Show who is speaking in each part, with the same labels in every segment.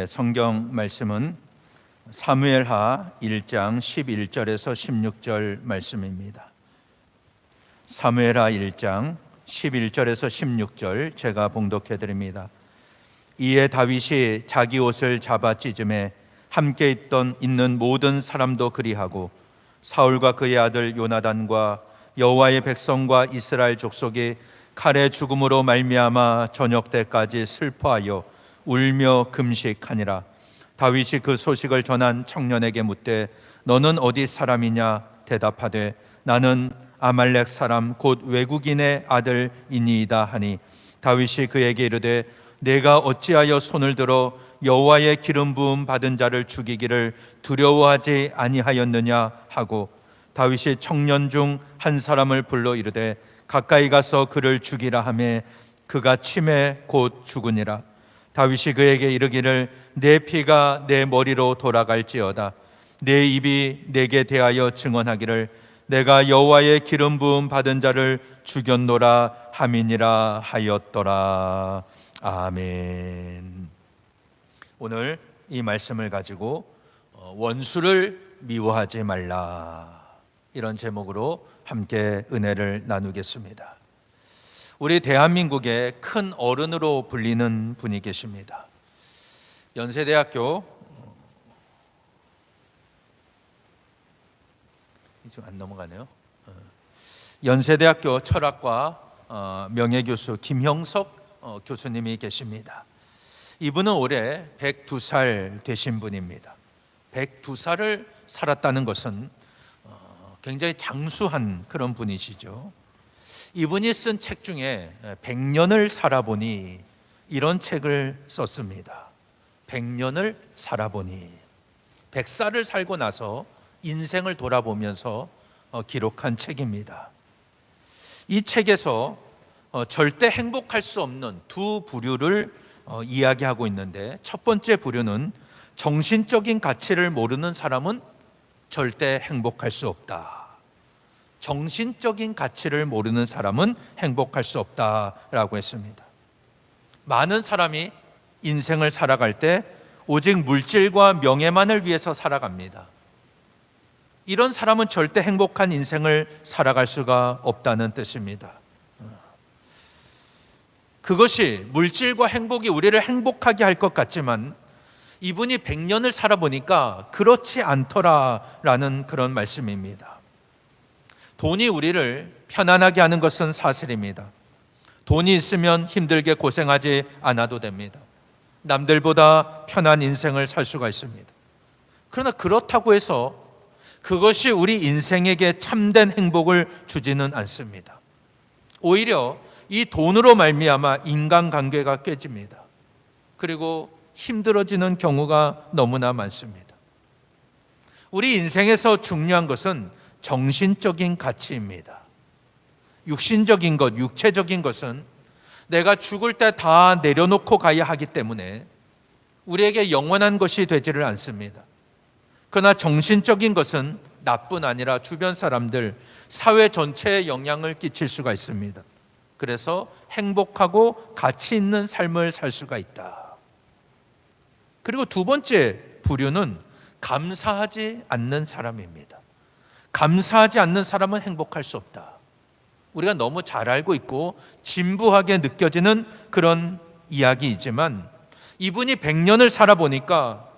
Speaker 1: 성경 말씀은 사무엘하 1장 11절에서 16절 말씀입니다. 사무엘하 1장 11절에서 16절 제가 봉독해 드립니다. 이에 다윗이 자기 옷을 잡아 찢음에 함께 있는 모든 사람도 그리하고 사울과 그의 아들 요나단과 여호와의 백성과 이스라엘 족속이 칼의 죽음으로 말미암아 저녁 때까지 슬퍼하여 울며 금식하니라. 다윗이 그 소식을 전한 청년에게 묻되 너는 어디 사람이냐? 대답하되 나는 아말렉 사람 곧 외국인의 아들이니이다 하니 다윗이 그에게 이르되 내가 어찌하여 손을 들어 여호와의 기름 부음 받은 자를 죽이기를 두려워하지 아니하였느냐 하고 다윗이 청년 중 한 사람을 불러 이르되 가까이 가서 그를 죽이라 하매 그가 침에 곧 죽으니라. 다윗이 그에게 이르기를 내 피가 내 머리로 돌아갈지어다. 내 입이 내게 대하여 증언하기를 내가 여호와의 기름 부음 받은 자를 죽였노라 함이니라 하였더라. 아멘. 오늘 이 말씀을 가지고 원수를 미워하지 말라, 이런 제목으로 함께 은혜를 나누겠습니다. 우리 대한민국의 큰 어른으로 불리는 분이 계십니다. 연세대학교 좀 안 넘어가네요. 연세대학교 철학과 명예교수 김형석 교수님이 계십니다. 이분은 올해 102살 되신 분입니다. 102살을 살았다는 것은 굉장히 장수한 그런 분이시죠. 이분이 쓴 책 중에 100년을 살아보니 이런 책을 썼습니다. 100년을 살아보니, 100살을 살고 나서 인생을 돌아보면서 기록한 책입니다. 이 책에서 절대 행복할 수 없는 두 부류를 이야기하고 있는데, 첫 번째 부류는 정신적인 가치를 모르는 사람은 절대 행복할 수 없다. 정신적인 가치를 모르는 사람은 행복할 수 없다라고 했습니다. 많은 사람이 인생을 살아갈 때 오직 물질과 명예만을 위해서 살아갑니다. 이런 사람은 절대 행복한 인생을 살아갈 수가 없다는 뜻입니다. 그것이 물질과 행복이 우리를 행복하게 할 것 같지만 이분이 100년을 살아보니까 그렇지 않더라라는 그런 말씀입니다. 돈이 우리를 편안하게 하는 것은 사실입니다. 돈이 있으면 힘들게 고생하지 않아도 됩니다. 남들보다 편한 인생을 살 수가 있습니다. 그러나 그렇다고 해서 그것이 우리 인생에게 참된 행복을 주지는 않습니다. 오히려 이 돈으로 말미암아 인간관계가 깨집니다. 그리고 힘들어지는 경우가 너무나 많습니다. 우리 인생에서 중요한 것은 정신적인 가치입니다. 육신적인 것, 육체적인 것은 내가 죽을 때 다 내려놓고 가야 하기 때문에 우리에게 영원한 것이 되지를 않습니다. 그러나 정신적인 것은 나뿐 아니라 주변 사람들, 사회 전체에 영향을 끼칠 수가 있습니다. 그래서 행복하고 가치 있는 삶을 살 수가 있다. 그리고 두 번째 부류는 감사하지 않는 사람입니다. 감사하지 않는 사람은 행복할 수 없다. 우리가 너무 잘 알고 있고 진부하게 느껴지는 그런 이야기이지만 이분이 100년을 살아보니까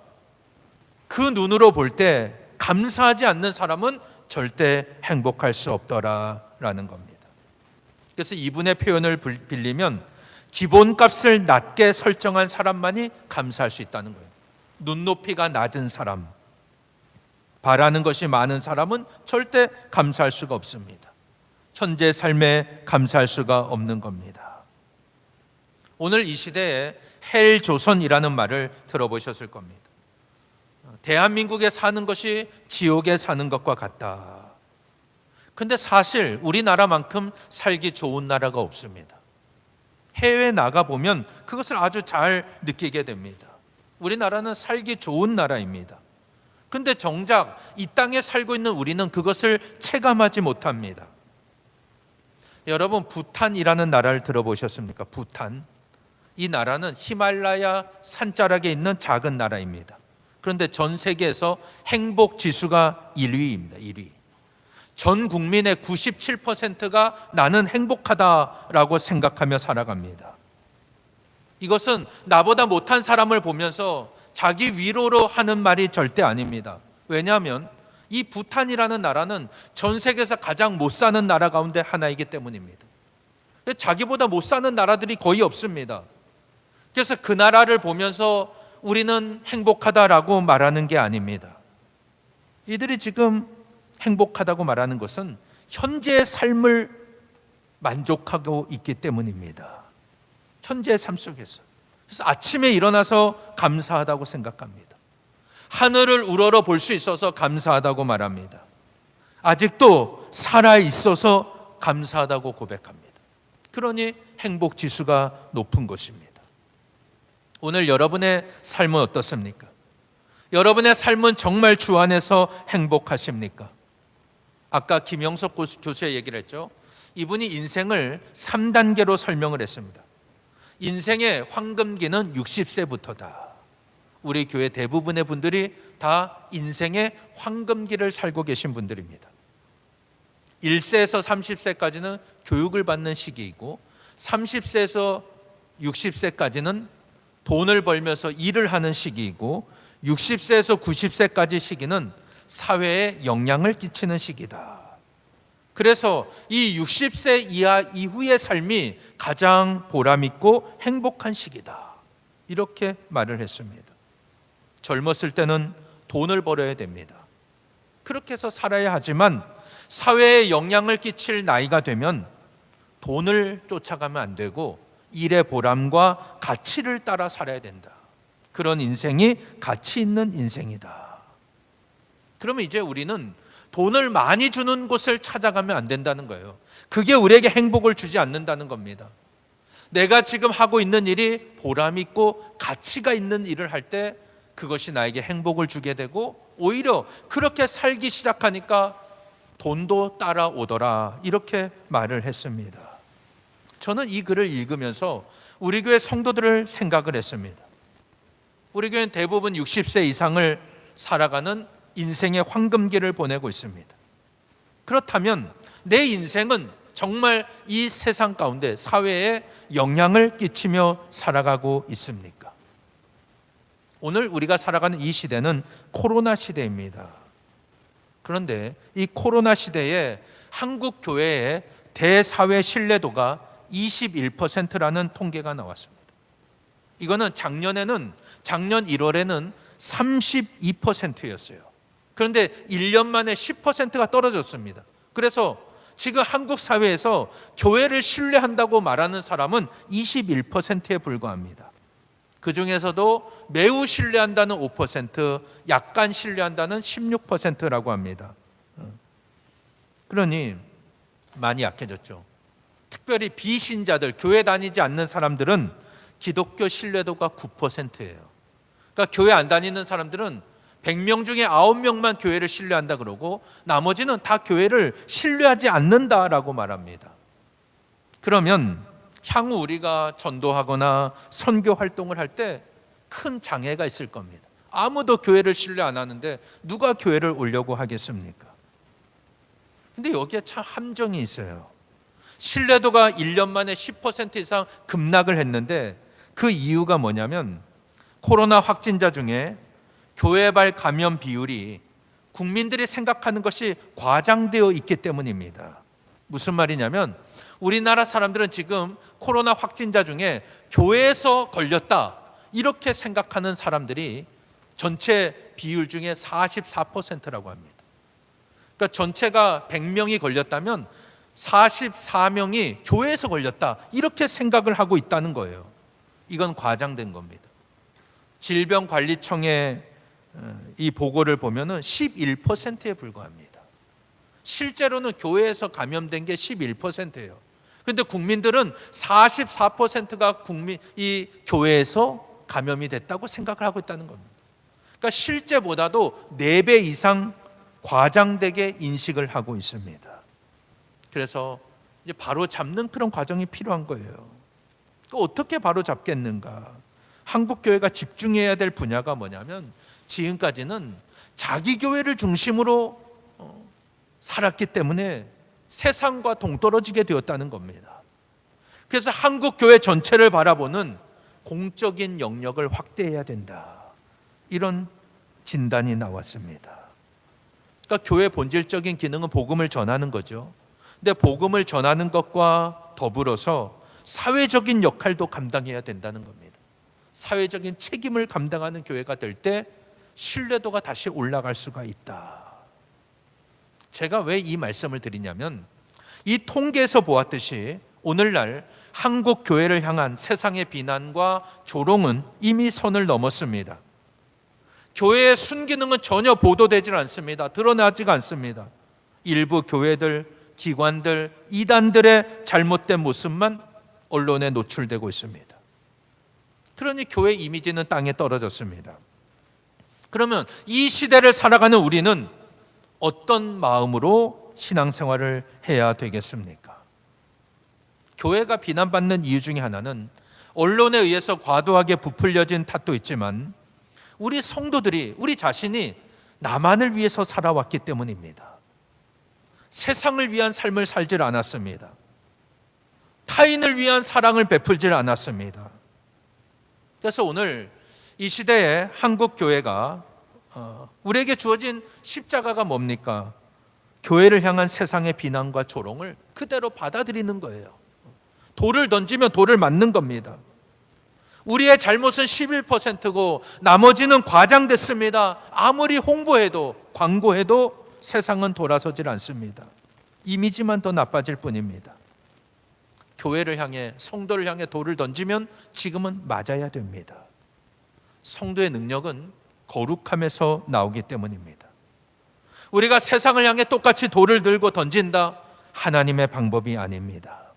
Speaker 1: 그 눈으로 볼 때 감사하지 않는 사람은 절대 행복할 수 없더라라는 겁니다. 그래서 이분의 표현을 빌리면 기본값을 낮게 설정한 사람만이 감사할 수 있다는 거예요. 눈높이가 낮은 사람, 바라는 것이 많은 사람은 절대 감사할 수가 없습니다. 현재 삶에 감사할 수가 없는 겁니다. 오늘 이 시대에 헬조선이라는 말을 들어보셨을 겁니다. 대한민국에 사는 것이 지옥에 사는 것과 같다. 근데 사실 우리나라만큼 살기 좋은 나라가 없습니다. 해외에 나가보면 그것을 아주 잘 느끼게 됩니다. 우리나라는 살기 좋은 나라입니다. 근데 정작 이 땅에 살고 있는 우리는 그것을 체감하지 못합니다. 여러분, 부탄이라는 나라를 들어보셨습니까? 부탄. 이 나라는 히말라야 산자락에 있는 작은 나라입니다. 그런데 전 세계에서 행복 지수가 1위입니다. 1위. 전 국민의 97%가 나는 행복하다라고 생각하며 살아갑니다. 이것은 나보다 못한 사람을 보면서 자기 위로로 하는 말이 절대 아닙니다. 왜냐하면 이 부탄이라는 나라는 전 세계에서 가장 못 사는 나라 가운데 하나이기 때문입니다. 자기보다 못 사는 나라들이 거의 없습니다. 그래서 그 나라를 보면서 우리는 행복하다라고 말하는 게 아닙니다. 이들이 지금 행복하다고 말하는 것은 현재의 삶을 만족하고 있기 때문입니다. 현재의 삶 속에서. 그래서 아침에 일어나서 감사하다고 생각합니다. 하늘을 우러러 볼 수 있어서 감사하다고 말합니다. 아직도 살아 있어서 감사하다고 고백합니다. 그러니 행복 지수가 높은 것입니다. 오늘 여러분의 삶은 어떻습니까? 여러분의 삶은 정말 주 안에서 행복하십니까? 아까 김영석 교수의 얘기를 했죠. 이분이 인생을 3단계로 설명을 했습니다. 인생의 황금기는 60세부터다. 우리 교회 대부분의 분들이 다 인생의 황금기를 살고 계신 분들입니다. 1세에서 30세까지는 교육을 받는 시기이고 30세에서 60세까지는 돈을 벌면서 일을 하는 시기이고 60세에서 90세까지 시기는 사회에 영향을 끼치는 시기다. 그래서 이 60세 이후의 삶이 가장 보람있고 행복한 시기다. 이렇게 말을 했습니다. 젊었을 때는 돈을 벌어야 됩니다. 그렇게 해서 살아야 하지만 사회에 영향을 끼칠 나이가 되면 돈을 쫓아가면 안 되고 일의 보람과 가치를 따라 살아야 된다. 그런 인생이 가치 있는 인생이다. 그러면 이제 우리는 돈을 많이 주는 곳을 찾아가면 안 된다는 거예요. 그게 우리에게 행복을 주지 않는다는 겁니다. 내가 지금 하고 있는 일이 보람 있고 가치가 있는 일을 할 때 그것이 나에게 행복을 주게 되고 오히려 그렇게 살기 시작하니까 돈도 따라오더라. 이렇게 말을 했습니다. 저는 이 글을 읽으면서 우리 교회 성도들을 생각을 했습니다. 우리 교회는 대부분 60세 이상을 살아가는 인생의 황금기를 보내고 있습니다. 그렇다면 내 인생은 정말 이 세상 가운데 사회에 영향을 끼치며 살아가고 있습니까? 오늘 우리가 살아가는 이 시대는 코로나 시대입니다. 그런데 이 코로나 시대에 한국 교회의 대사회 신뢰도가 21%라는 통계가 나왔습니다. 이거는 작년 1월에는 32%였어요. 그런데 1년 만에 10%가 떨어졌습니다. 그래서 지금 한국 사회에서 교회를 신뢰한다고 말하는 사람은 21%에 불과합니다. 그 중에서도 매우 신뢰한다는 5%, 약간 신뢰한다는 16%라고 합니다. 그러니 많이 약해졌죠. 특별히 비신자들, 교회 다니지 않는 사람들은 기독교 신뢰도가 9%예요. 그러니까 교회 안 다니는 사람들은 100명 중에 9명만 교회를 신뢰한다 그러고 나머지는 다 교회를 신뢰하지 않는다라고 말합니다. 그러면 향후 우리가 전도하거나 선교 활동을 할 때 큰 장애가 있을 겁니다. 아무도 교회를 신뢰 안 하는데 누가 교회를 오려고 하겠습니까? 근데 여기에 참 함정이 있어요. 신뢰도가 1년 만에 10% 이상 급락을 했는데 그 이유가 뭐냐면 코로나 확진자 중에 교회발 감염 비율이 국민들이 생각하는 것이 과장되어 있기 때문입니다. 무슨 말이냐면 우리나라 사람들은 지금 코로나 확진자 중에 교회에서 걸렸다 이렇게 생각하는 사람들이 전체 비율 중에 44%라고 합니다. 그러니까 전체가 100명이 걸렸다면 44명이 교회에서 걸렸다 이렇게 생각을 하고 있다는 거예요. 이건 과장된 겁니다. 질병관리청의 이 보고를 보면은 11%에 불과합니다. 실제로는 교회에서 감염된 게 11%예요. 그런데 국민들은 44%가 이 교회에서 감염이 됐다고 생각을 하고 있다는 겁니다. 그러니까 실제보다도 4배 이상 과장되게 인식을 하고 있습니다. 그래서 이제 바로 잡는 그런 과정이 필요한 거예요. 어떻게 바로 잡겠는가? 한국 교회가 집중해야 될 분야가 뭐냐면 지금까지는 자기 교회를 중심으로 살았기 때문에 세상과 동떨어지게 되었다는 겁니다. 그래서 한국 교회 전체를 바라보는 공적인 영역을 확대해야 된다. 이런 진단이 나왔습니다. 그러니까 교회 본질적인 기능은 복음을 전하는 거죠. 근데 복음을 전하는 것과 더불어서 사회적인 역할도 감당해야 된다는 겁니다. 사회적인 책임을 감당하는 교회가 될 때 신뢰도가 다시 올라갈 수가 있다. 제가 왜 이 말씀을 드리냐면 이 통계에서 보았듯이 오늘날 한국 교회를 향한 세상의 비난과 조롱은 이미 선을 넘었습니다. 교회의 순기능은 전혀 보도되지 않습니다. 드러나지가 않습니다. 일부 교회들, 기관들, 이단들의 잘못된 모습만 언론에 노출되고 있습니다. 그러니 교회 이미지는 땅에 떨어졌습니다. 그러면 이 시대를 살아가는 우리는 어떤 마음으로 신앙생활을 해야 되겠습니까? 교회가 비난받는 이유 중에 하나는 언론에 의해서 과도하게 부풀려진 탓도 있지만 우리 성도들이, 우리 자신이 나만을 위해서 살아왔기 때문입니다. 세상을 위한 삶을 살질 않았습니다. 타인을 위한 사랑을 베풀질 않았습니다. 그래서 오늘 이 시대에 한국 교회가 우리에게 주어진 십자가가 뭡니까? 교회를 향한 세상의 비난과 조롱을 그대로 받아들이는 거예요. 돌을 던지면 돌을 맞는 겁니다. 우리의 잘못은 11%고 나머지는 과장됐습니다. 아무리 홍보해도 광고해도 세상은 돌아서질 않습니다. 이미지만 더 나빠질 뿐입니다. 교회를 향해, 성도를 향해 돌을 던지면 지금은 맞아야 됩니다. 성도의 능력은 거룩함에서 나오기 때문입니다. 우리가 세상을 향해 똑같이 돌을 들고 던진다? 하나님의 방법이 아닙니다.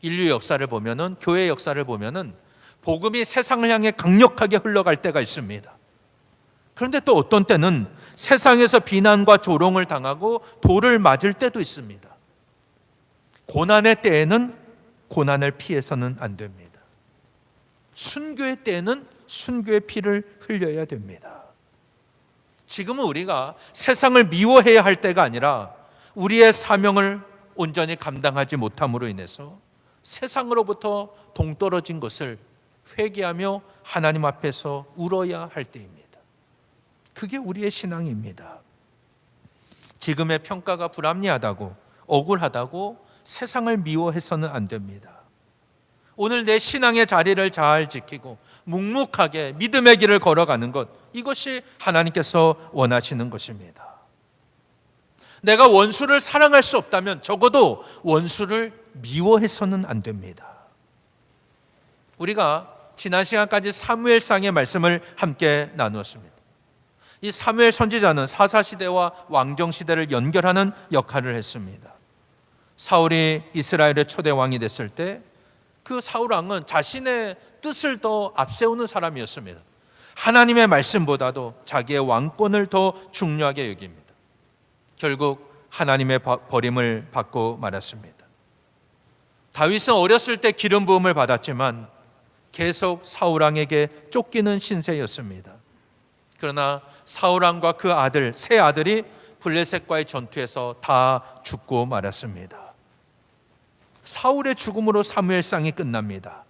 Speaker 1: 인류 역사를 보면은, 교회 역사를 보면은 복음이 세상을 향해 강력하게 흘러갈 때가 있습니다. 그런데 또 어떤 때는 세상에서 비난과 조롱을 당하고 돌을 맞을 때도 있습니다. 고난의 때에는 고난을 피해서는 안 됩니다. 순교의 때에는 순교의 피를 흘려야 됩니다. 지금은 우리가 세상을 미워해야 할 때가 아니라 우리의 사명을 온전히 감당하지 못함으로 인해서 세상으로부터 동떨어진 것을 회개하며 하나님 앞에서 울어야 할 때입니다. 그게 우리의 신앙입니다. 지금의 평가가 불합리하다고, 억울하다고 세상을 미워해서는 안 됩니다. 오늘 내 신앙의 자리를 잘 지키고 묵묵하게 믿음의 길을 걸어가는 것, 이것이 하나님께서 원하시는 것입니다. 내가 원수를 사랑할 수 없다면 적어도 원수를 미워해서는 안 됩니다. 우리가 지난 시간까지 사무엘상의 말씀을 함께 나누었습니다. 이 사무엘 선지자는 사사시대와 왕정시대를 연결하는 역할을 했습니다. 사울이 이스라엘의 초대 왕이 됐을 때 그 사울 왕은 자신의 뜻을 더 앞세우는 사람이었습니다. 하나님의 말씀보다도 자기의 왕권을 더 중요하게 여깁니다. 결국 하나님의 버림을 받고 말았습니다. 다윗은 어렸을 때 기름 부음을 받았지만 계속 사울 왕에게 쫓기는 신세였습니다. 그러나 사울 왕과 그 아들, 세 아들이 블레셋과의 전투에서 다 죽고 말았습니다. 사울의 죽음으로 사무엘상이 끝납니다.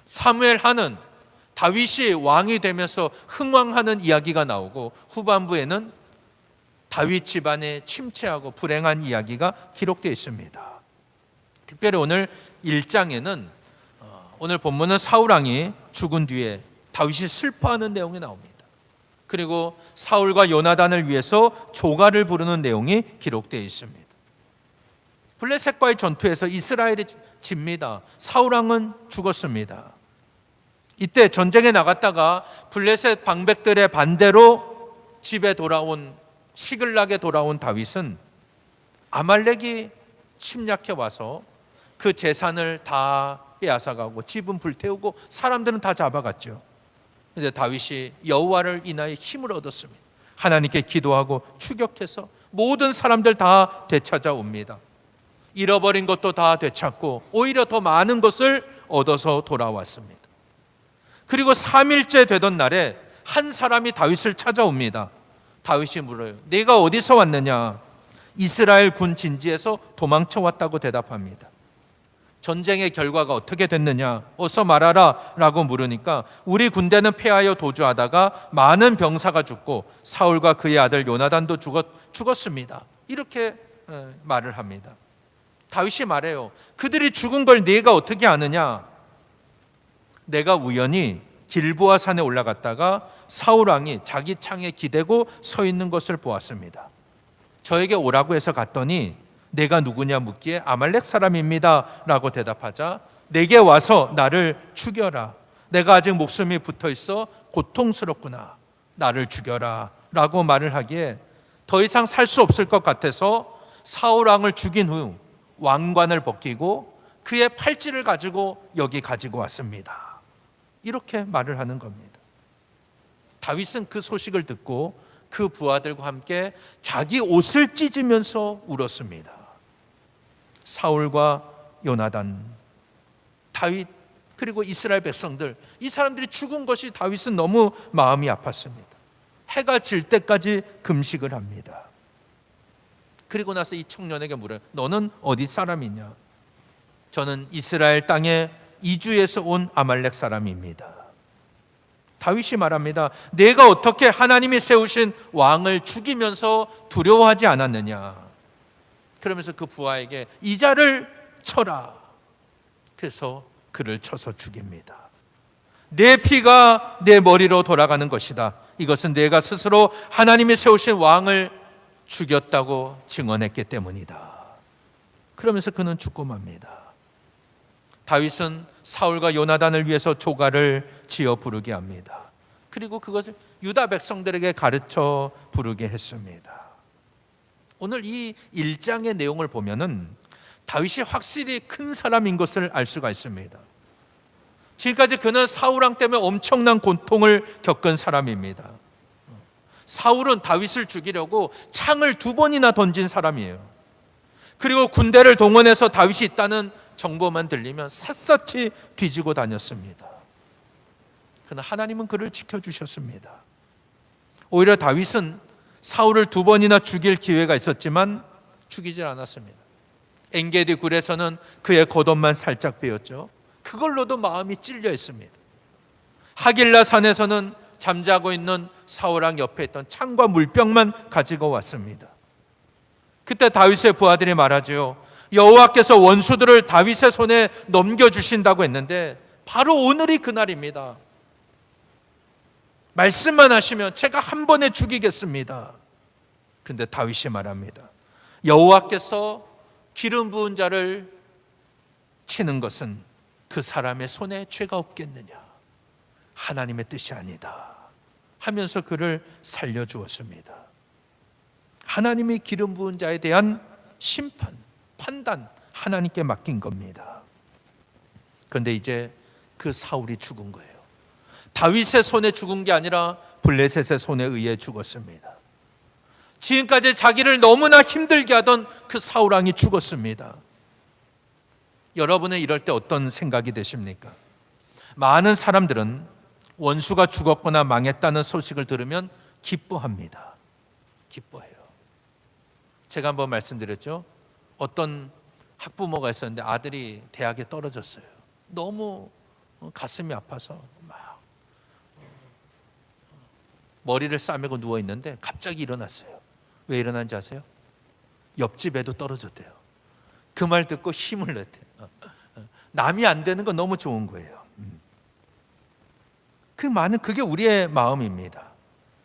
Speaker 1: 사무엘하는 다윗이 왕이 되면서 흥왕하는 이야기가 나오고 후반부에는 다윗 집안의 침체하고 불행한 이야기가 기록되어 있습니다. 특별히 오늘 1장에는 오늘 본문은 사울 왕이 죽은 뒤에 다윗이 슬퍼하는 내용이 나옵니다. 그리고 사울과 요나단을 위해서 조가를 부르는 내용이 기록되어 있습니다. 블레셋과의 전투에서 이스라엘이 집니다. 사울 왕은 죽었습니다. 이때 전쟁에 나갔다가 블레셋 방백들의 반대로 집에 돌아온, 시글락에 돌아온 다윗은 아말렉이 침략해 와서 그 재산을 다 빼앗아가고 집은 불태우고 사람들은 다 잡아갔죠. 그런데 다윗이 여호와를 인하여 힘을 얻었습니다. 하나님께 기도하고 추격해서 모든 사람들 다 되찾아옵니다. 잃어버린 것도 다 되찾고 오히려 더 많은 것을 얻어서 돌아왔습니다. 그리고 3일째 되던 날에 한 사람이 다윗을 찾아옵니다. 다윗이 물어요. 네가 어디서 왔느냐? 이스라엘 군 진지에서 도망쳐 왔다고 대답합니다. 전쟁의 결과가 어떻게 됐느냐? 어서 말하라 라고 물으니까 우리 군대는 패하여 도주하다가 많은 병사가 죽고 사울과 그의 아들 요나단도 죽었습니다. 이렇게 말을 합니다. 다윗이 말해요. 그들이 죽은 걸 네가 어떻게 아느냐? 내가 우연히 길보아 산에 올라갔다가 사울 왕이 자기 창에 기대고 서 있는 것을 보았습니다. 저에게 오라고 해서 갔더니 내가 누구냐 묻기에 아말렉 사람입니다 라고 대답하자 내게 와서 나를 죽여라. 내가 아직 목숨이 붙어 있어 고통스럽구나. 나를 죽여라 라고 말을 하기에 더 이상 살 수 없을 것 같아서 사울 왕을 죽인 후 왕관을 벗기고 그의 팔찌를 가지고 여기 가지고 왔습니다. 이렇게 말을 하는 겁니다. 다윗은 그 소식을 듣고 그 부하들과 함께 자기 옷을 찢으면서 울었습니다. 사울과 요나단, 다윗 그리고 이스라엘 백성들, 이 사람들이 죽은 것이 다윗은 너무 마음이 아팠습니다. 해가 질 때까지 금식을 합니다. 그리고 나서 이 청년에게 물어요. 너는 어디 사람이냐? 저는 이스라엘 땅에 이주에서 온 아말렉 사람입니다. 다윗이 말합니다. 내가 어떻게 하나님이 세우신 왕을 죽이면서 두려워하지 않았느냐? 그러면서 그 부하에게 이 자를 쳐라. 그래서 그를 쳐서 죽입니다. 내 피가 내 머리로 돌아가는 것이다. 이것은 내가 스스로 하나님이 세우신 왕을 죽였다고 증언했기 때문이다. 그러면서 그는 죽고 맙니다. 다윗은 사울과 요나단을 위해서 조가를 지어 부르게 합니다. 그리고 그것을 유다 백성들에게 가르쳐 부르게 했습니다. 오늘 이 1장의 내용을 보면은 다윗이 확실히 큰 사람인 것을 알 수가 있습니다. 지금까지 그는 사울 왕 때문에 엄청난 고통을 겪은 사람입니다. 사울은 다윗을 죽이려고 창을 2번이나 던진 사람이에요. 그리고 군대를 동원해서 다윗이 있다는 정보만 들리면 샅샅이 뒤지고 다녔습니다. 그러나 하나님은 그를 지켜주셨습니다. 오히려 다윗은 사울을 2번이나 죽일 기회가 있었지만 죽이질 않았습니다. 엔게디 굴에서는 그의 겉옷만 살짝 베었죠. 그걸로도 마음이 찔려 있습니다. 하길라 산에서는 잠자고 있는 사울 왕 옆에 있던 창과 물병만 가지고 왔습니다. 그때 다윗의 부하들이 말하죠. 여호와께서 원수들을 다윗의 손에 넘겨주신다고 했는데 바로 오늘이 그날입니다. 말씀만 하시면 제가 한 번에 죽이겠습니다. 그런데 다윗이 말합니다. 여호와께서 기름 부은 자를 치는 것은 그 사람의 손에 죄가 없겠느냐? 하나님의 뜻이 아니다 하면서 그를 살려주었습니다. 하나님이 기름 부은 자에 대한 심판, 판단 하나님께 맡긴 겁니다. 그런데 이제 그 사울이 죽은 거예요. 다윗의 손에 죽은 게 아니라 블레셋의 손에 의해 죽었습니다. 지금까지 자기를 너무나 힘들게 하던 그 사울 왕이 죽었습니다. 여러분은 이럴 때 어떤 생각이 드십니까? 많은 사람들은 원수가 죽었거나 망했다는 소식을 들으면 기뻐합니다. 기뻐해요. 제가 한번 말씀드렸죠. 어떤 학부모가 있었는데 아들이 대학에 떨어졌어요. 너무 가슴이 아파서 막 머리를 싸매고 누워 있는데 갑자기 일어났어요. 왜 일어난지 아세요? 옆집 애도 떨어졌대요. 그 말 듣고 힘을 냈대요. 남이 안 되는 건 너무 좋은 거예요. 그게 우리의 마음입니다.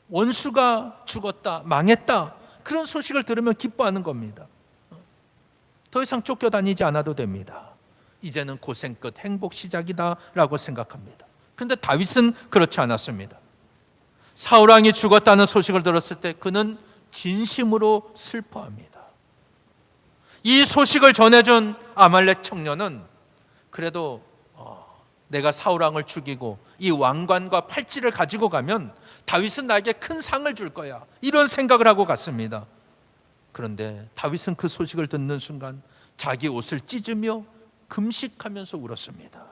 Speaker 1: 원수가 죽었다, 망했다, 그런 소식을 들으면 기뻐하는 겁니다. 더 이상 쫓겨다니지 않아도 됩니다. 이제는 고생 끝, 행복 시작이다 라고 생각합니다. 그런데 다윗은 그렇지 않았습니다. 사울 왕이 죽었다는 소식을 들었을 때 그는 진심으로 슬퍼합니다. 이 소식을 전해준 아말렉 청년은 그래도 내가 사울 왕을 죽이고 이 왕관과 팔찌를 가지고 가면 다윗은 나에게 큰 상을 줄 거야, 이런 생각을 하고 갔습니다. 그런데 다윗은 그 소식을 듣는 순간 자기 옷을 찢으며 금식하면서 울었습니다.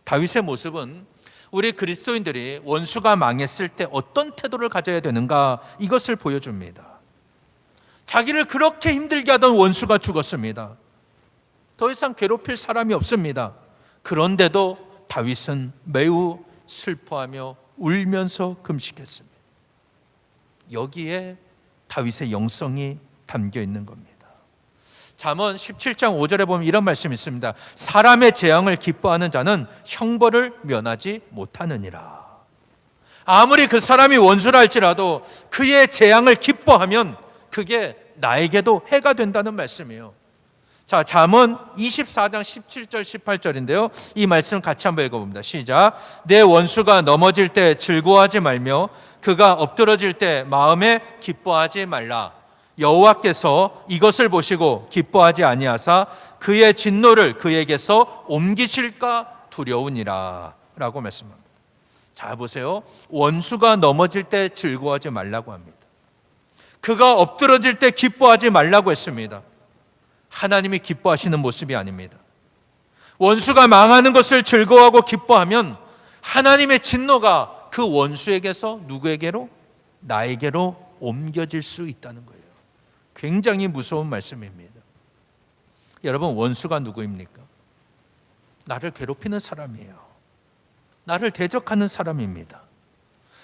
Speaker 1: 다윗의 모습은 우리 그리스도인들이 원수가 망했을 때 어떤 태도를 가져야 되는가, 이것을 보여줍니다. 자기를 그렇게 힘들게 하던 원수가 죽었습니다. 더 이상 괴롭힐 사람이 없습니다. 그런데도 다윗은 매우 슬퍼하며 울면서 금식했습니다. 여기에 다윗의 영성이 담겨 있는 겁니다. 잠언 17장 5절에 보면 이런 말씀이 있습니다. 사람의 재앙을 기뻐하는 자는 형벌을 면하지 못하느니라. 아무리 그 사람이 원수라 할지라도 그의 재앙을 기뻐하면 그게 나에게도 해가 된다는 말씀이에요. 자, 잠언 24장 17절 18절인데요. 이 말씀을 같이 한번 읽어봅니다. 시작. 내 원수가 넘어질 때 즐거워하지 말며 그가 엎드러질 때 마음에 기뻐하지 말라. 여호와께서 이것을 보시고 기뻐하지 아니하사 그의 진노를 그에게서 옮기실까 두려우니라 라고 말씀합니다. 자, 보세요. 원수가 넘어질 때 즐거워하지 말라고 합니다. 그가 엎드러질 때 기뻐하지 말라고 했습니다. 하나님이 기뻐하시는 모습이 아닙니다. 원수가 망하는 것을 즐거워하고 기뻐하면 하나님의 진노가 그 원수에게서 누구에게로? 나에게로 옮겨질 수 있다는 거예요. 굉장히 무서운 말씀입니다. 여러분, 원수가 누구입니까? 나를 괴롭히는 사람이에요. 나를 대적하는 사람입니다.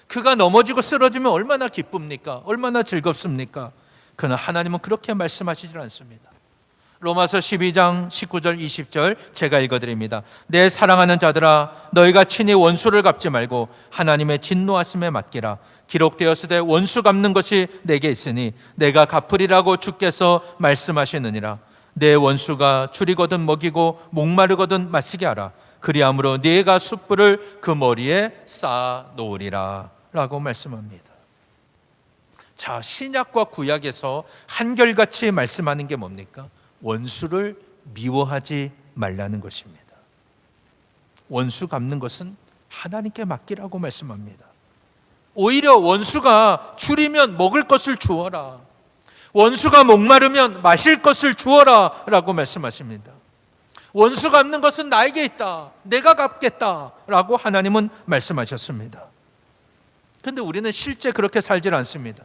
Speaker 1: 그가 넘어지고 쓰러지면 얼마나 기쁩니까? 얼마나 즐겁습니까? 그러나 하나님은 그렇게 말씀하시질 않습니다. 로마서 12장 19절 20절 제가 읽어드립니다. 내 사랑하는 자들아, 너희가 친히 원수를 갚지 말고 하나님의 진노하심에 맡기라. 기록되었으되 원수 갚는 것이 내게 있으니 내가 갚으리라고 주께서 말씀하시느니라. 내 원수가 줄이거든 먹이고 목마르거든 마시게 하라. 그리함으로 네가 숯불을 그 머리에 쌓아 놓으리라 라고 말씀합니다. 자, 신약과 구약에서 한결같이 말씀하는 게 뭡니까? 원수를 미워하지 말라는 것입니다. 원수 갚는 것은 하나님께 맡기라고 말씀합니다. 오히려 원수가 줄이면 먹을 것을 주어라. 원수가 목마르면 마실 것을 주어라 라고 말씀하십니다. 원수 갚는 것은 나에게 있다. 내가 갚겠다 라고 하나님은 말씀하셨습니다. 그런데 우리는 실제 그렇게 살질 않습니다.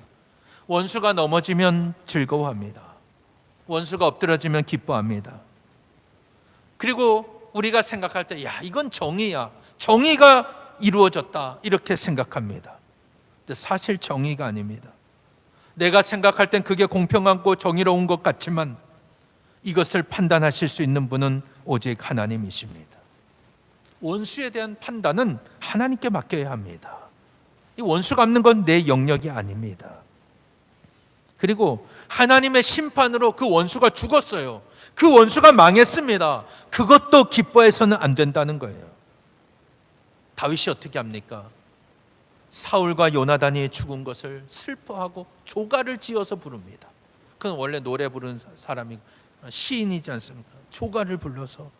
Speaker 1: 원수가 넘어지면 즐거워합니다. 원수가 엎드러지면 기뻐합니다. 그리고 우리가 생각할 때, 야, 이건 정의야. 정의가 이루어졌다. 이렇게 생각합니다. 근데 사실 정의가 아닙니다. 내가 생각할 땐 그게 공평하고 정의로운 것 같지만 이것을 판단하실 수 있는 분은 오직 하나님이십니다. 원수에 대한 판단은 하나님께 맡겨야 합니다. 이 원수 갚는 건 내 영역이 아닙니다. 그리고 하나님의 심판으로 그 원수가 죽었어요. 그 원수가 망했습니다. 그것도 기뻐해서는 안 된다는 거예요. 다윗이 어떻게 합니까? 사울과 요나단이 죽은 것을 슬퍼하고 조가를 지어서 부릅니다. 그건 원래 노래 부르는 사람이 시인이지 않습니까? 조가를 불러서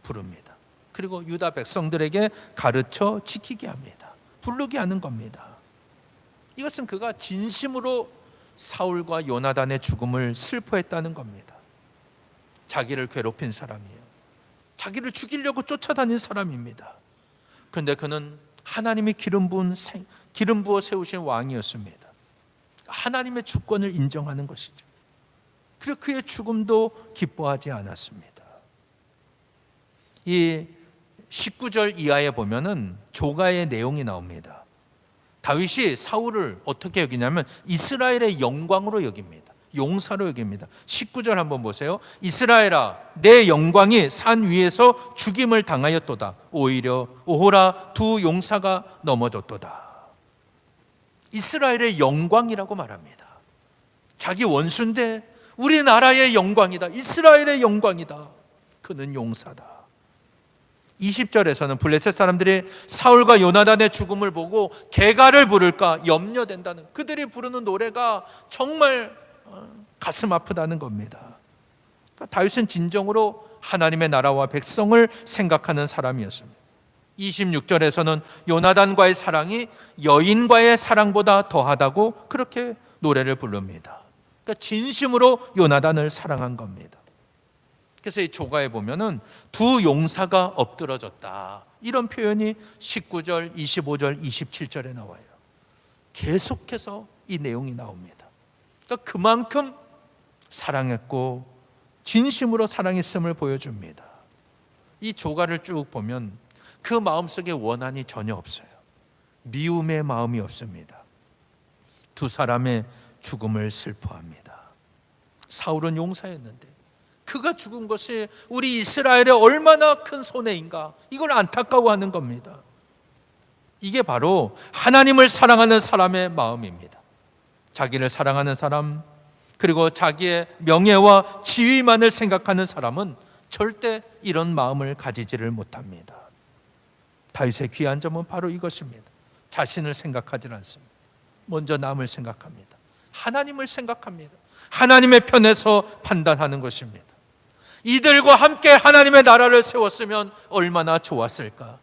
Speaker 1: 부릅니다. 그리고 유다 백성들에게 가르쳐 지키게 합니다. 부르게 하는 겁니다. 이것은 그가 진심으로 사울과 요나단의 죽음을 슬퍼했다는 겁니다. 자기를 괴롭힌 사람이에요. 자기를 죽이려고 쫓아다닌 사람입니다. 그런데 그는 하나님이 기름 부어 세우신 왕이었습니다. 하나님의 주권을 인정하는 것이죠. 그리고 그의 죽음도 기뻐하지 않았습니다. 이 19절 이하에 보면은 조가의 내용이 나옵니다. 다윗이 사울을 어떻게 여기냐면 이스라엘의 영광으로 여깁니다. 용사로 여깁니다. 19절 한번 보세요. 이스라엘아, 내 영광이 산 위에서 죽임을 당하였도다. 오호라, 두 용사가 넘어졌도다. 이스라엘의 영광이라고 말합니다. 자기 원수인데 우리나라의 영광이다. 이스라엘의 영광이다. 그는 용사다. 20절에서는 블레셋 사람들이 사울과 요나단의 죽음을 보고 개가를 부를까 염려된다는, 그들이 부르는 노래가 정말 가슴 아프다는 겁니다. 그러니까 다윗은 진정으로 하나님의 나라와 백성을 생각하는 사람이었습니다. 26절에서는 요나단과의 사랑이 여인과의 사랑보다 더하다고 그렇게 노래를 부릅니다. 그러니까 진심으로 요나단을 사랑한 겁니다. 그래서 이 조가에 보면은 두 용사가 엎드러졌다, 이런 표현이 19절, 25절, 27절에 나와요. 계속해서 이 내용이 나옵니다. 그러니까 그만큼 사랑했고 진심으로 사랑했음을 보여줍니다. 이 조가를 쭉 보면 그 마음속에 원한이 전혀 없어요. 미움의 마음이 없습니다. 두 사람의 죽음을 슬퍼합니다. 사울은 용사였는데 그가 죽은 것이 우리 이스라엘의 얼마나 큰 손해인가, 이걸 안타까워하는 겁니다. 이게 바로 하나님을 사랑하는 사람의 마음입니다. 자기를 사랑하는 사람, 그리고 자기의 명예와 지위만을 생각하는 사람은 절대 이런 마음을 가지지를 못합니다. 다윗의 귀한 점은 바로 이것입니다. 자신을 생각하지 않습니다. 먼저 남을 생각합니다. 하나님을 생각합니다. 하나님의 편에서 판단하는 것입니다. 이들과 함께 하나님의 나라를 세웠으면 얼마나 좋았을까.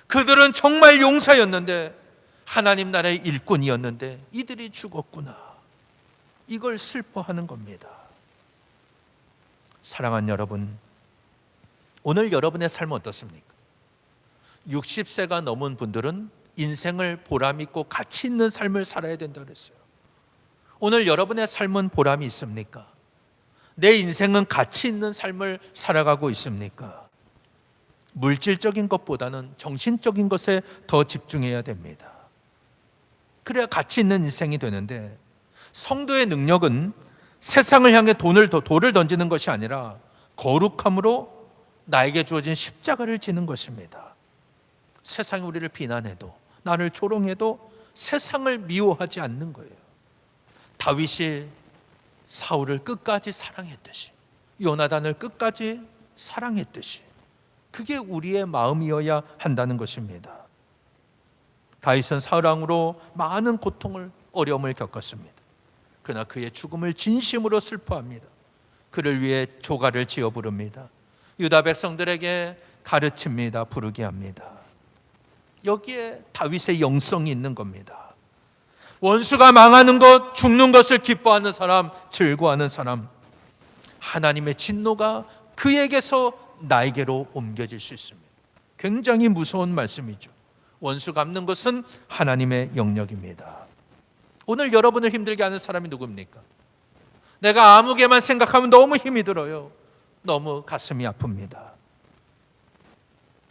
Speaker 1: 그들은 정말 용사였는데, 하나님 나라의 일꾼이었는데 이들이 죽었구나. 이걸 슬퍼하는 겁니다. 사랑하는 여러분, 오늘 여러분의 삶은 어떻습니까? 60세가 넘은 분들은 인생을 보람있고 가치 있는 삶을 살아야 된다고 그랬어요. 오늘 여러분의 삶은 보람이 있습니까? 내 인생은 가치 있는 삶을 살아가고 있습니까? 물질적인 것보다는 정신적인 것에 더 집중해야 됩니다. 그래야 가치 있는 인생이 되는데, 성도의 능력은 세상을 향해 돌을 던지는 것이 아니라 거룩함으로 나에게 주어진 십자가를 지는 것입니다. 세상이 우리를 비난해도, 나를 조롱해도 세상을 미워하지 않는 거예요. 다윗이 사울을 끝까지 사랑했듯이, 요나단을 끝까지 사랑했듯이, 그게 우리의 마음이어야 한다는 것입니다. 다윗은 사울 왕으로 많은 고통을, 어려움을 겪었습니다. 그러나 그의 죽음을 진심으로 슬퍼합니다. 그를 위해 조가를 지어 부릅니다. 유다 백성들에게 가르칩니다. 부르게 합니다. 여기에 다윗의 영성이 있는 겁니다. 원수가 망하는 것, 죽는 것을 기뻐하는 사람, 즐거워하는 사람, 하나님의 진노가 그에게서 나에게로 옮겨질 수 있습니다. 굉장히 무서운 말씀이죠. 원수 갚는 것은 하나님의 영역입니다. 오늘 여러분을 힘들게 하는 사람이 누굽니까? 내가 아무개만 생각하면 너무 힘이 들어요. 너무 가슴이 아픕니다.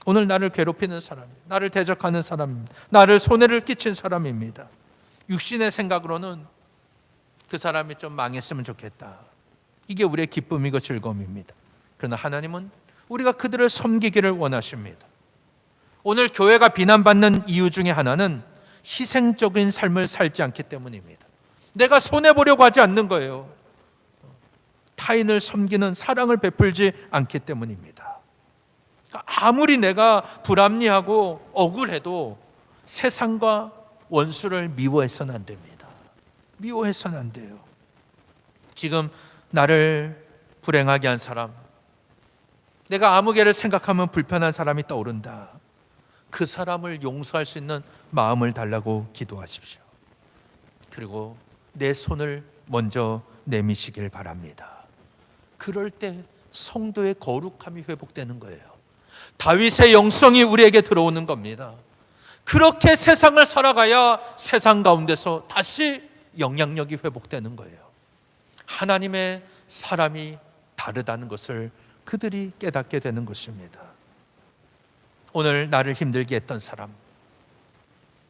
Speaker 1: 오늘 나를 괴롭히는 사람, 나를 대적하는 사람입니다. 나를 손해를 끼친 사람입니다. 육신의 생각으로는 그 사람이 좀 망했으면 좋겠다. 이게 우리의 기쁨이고 즐거움입니다. 그러나 하나님은 우리가 그들을 섬기기를 원하십니다. 오늘 교회가 비난받는 이유 중에 하나는 희생적인 삶을 살지 않기 때문입니다. 내가 손해보려고 하지 않는 거예요. 타인을 섬기는 사랑을 베풀지 않기 때문입니다. 아무리 내가 불합리하고 억울해도 세상과 원수를 미워해서는 안 됩니다. 미워해서는 안 돼요. 지금 나를 불행하게 한 사람, 내가 아무개를 생각하면 불편한 사람이 떠오른다. 그 사람을 용서할 수 있는 마음을 달라고 기도하십시오. 그리고 내 손을 먼저 내미시길 바랍니다. 그럴 때 성도의 거룩함이 회복되는 거예요. 다윗의 영성이 우리에게 들어오는 겁니다. 그렇게 세상을 살아가야 세상 가운데서 다시 영향력이 회복되는 거예요. 하나님의 사람이 다르다는 것을 그들이 깨닫게 되는 것입니다. 오늘 나를 힘들게 했던 사람,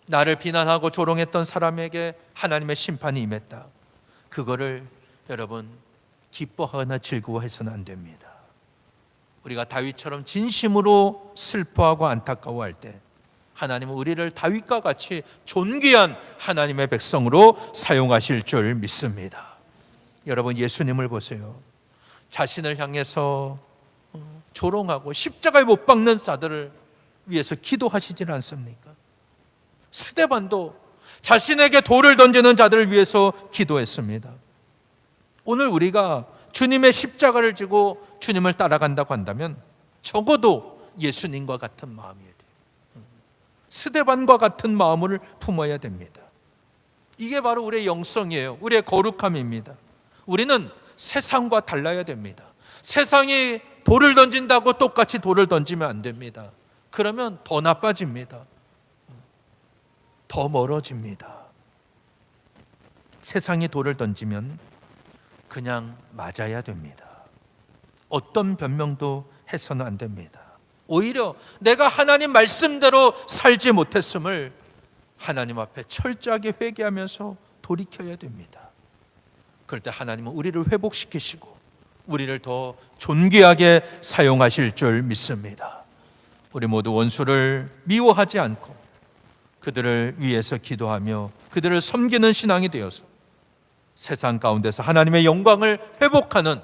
Speaker 1: 나를 비난하고 조롱했던 사람에게 하나님의 심판이 임했다. 그거를 여러분 기뻐하거나 즐거워해서는 안 됩니다. 우리가 다윗처럼 진심으로 슬퍼하고 안타까워할 때 하나님은 우리를 다윗과 같이 존귀한 하나님의 백성으로 사용하실 줄 믿습니다. 여러분 예수님을 보세요. 자신을 향해서 조롱하고 십자가에 못 박는 자들을 위해서 기도하시질 않습니까? 스데반도 자신에게 돌을 던지는 자들을 위해서 기도했습니다. 오늘 우리가 주님의 십자가를 지고 주님을 따라간다고 한다면 적어도 예수님과 같은 마음이어야 돼요. 스데반과 같은 마음을 품어야 됩니다. 이게 바로 우리의 영성이에요. 우리의 거룩함입니다. 우리는 세상과 달라야 됩니다. 세상이 돌을 던진다고 똑같이 돌을 던지면 안 됩니다. 그러면 더 나빠집니다. 더 멀어집니다. 세상이 돌을 던지면 그냥 맞아야 됩니다. 어떤 변명도 해서는 안 됩니다. 오히려 내가 하나님 말씀대로 살지 못했음을 하나님 앞에 철저하게 회개하면서 돌이켜야 됩니다. 그럴 때 하나님은 우리를 회복시키시고 우리를 더 존귀하게 사용하실 줄 믿습니다. 우리 모두 원수를 미워하지 않고 그들을 위해서 기도하며 그들을 섬기는 신앙이 되어서 세상 가운데서 하나님의 영광을 회복하는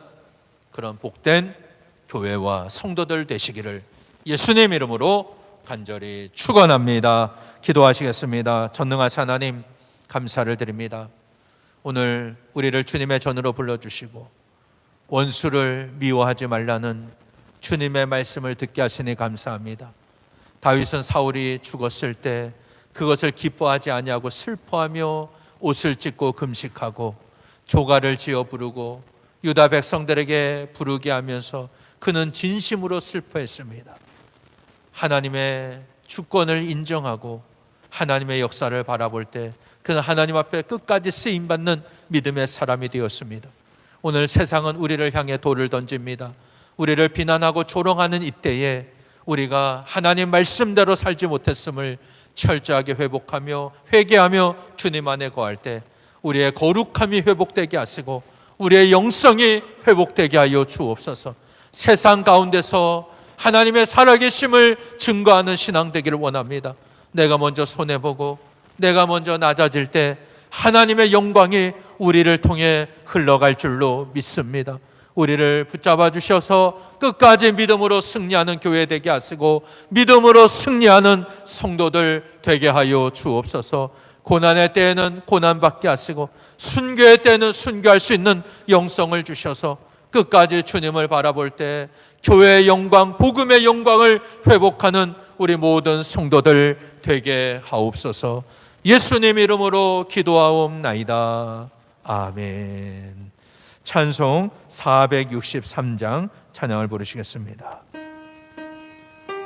Speaker 1: 그런 복된 교회와 성도들 되시기를 예수님 이름으로 간절히 축원합니다. 기도하시겠습니다. 전능하신 하나님, 감사를 드립니다. 오늘 우리를 주님의 전으로 불러주시고 원수를 미워하지 말라는 주님의 말씀을 듣게 하시니 감사합니다. 다윗은 사울이 죽었을 때 그것을 기뻐하지 아니하고 슬퍼하며 옷을 찢고 금식하고 조가를 지어 부르고 유다 백성들에게 부르게 하면서 그는 진심으로 슬퍼했습니다. 하나님의 주권을 인정하고 하나님의 역사를 바라볼 때 그는 하나님 앞에 끝까지 쓰임받는 믿음의 사람이 되었습니다. 오늘 세상은 우리를 향해 돌을 던집니다. 우리를 비난하고 조롱하는 이때에 우리가 하나님 말씀대로 살지 못했음을 철저하게 회복하며 회개하며 주님 안에 거할 때 우리의 거룩함이 회복되게 하시고 우리의 영성이 회복되게 하여 주옵소서. 세상 가운데서 하나님의 살아계심을 증거하는 신앙 되기를 원합니다. 내가 먼저 손해보고 내가 먼저 낮아질 때 하나님의 영광이 우리를 통해 흘러갈 줄로 믿습니다. 우리를 붙잡아 주셔서 끝까지 믿음으로 승리하는 교회 되게 하시고 믿음으로 승리하는 성도들 되게 하여 주옵소서. 고난의 때에는 고난받게 하시고 순교의 때에는 순교할 수 있는 영성을 주셔서 끝까지 주님을 바라볼 때 교회의 영광, 복음의 영광을 회복하는 우리 모든 성도들 되게 하옵소서. 예수님 이름으로 기도하옵나이다. 아멘. 찬송 463장 찬양을 부르시겠습니다.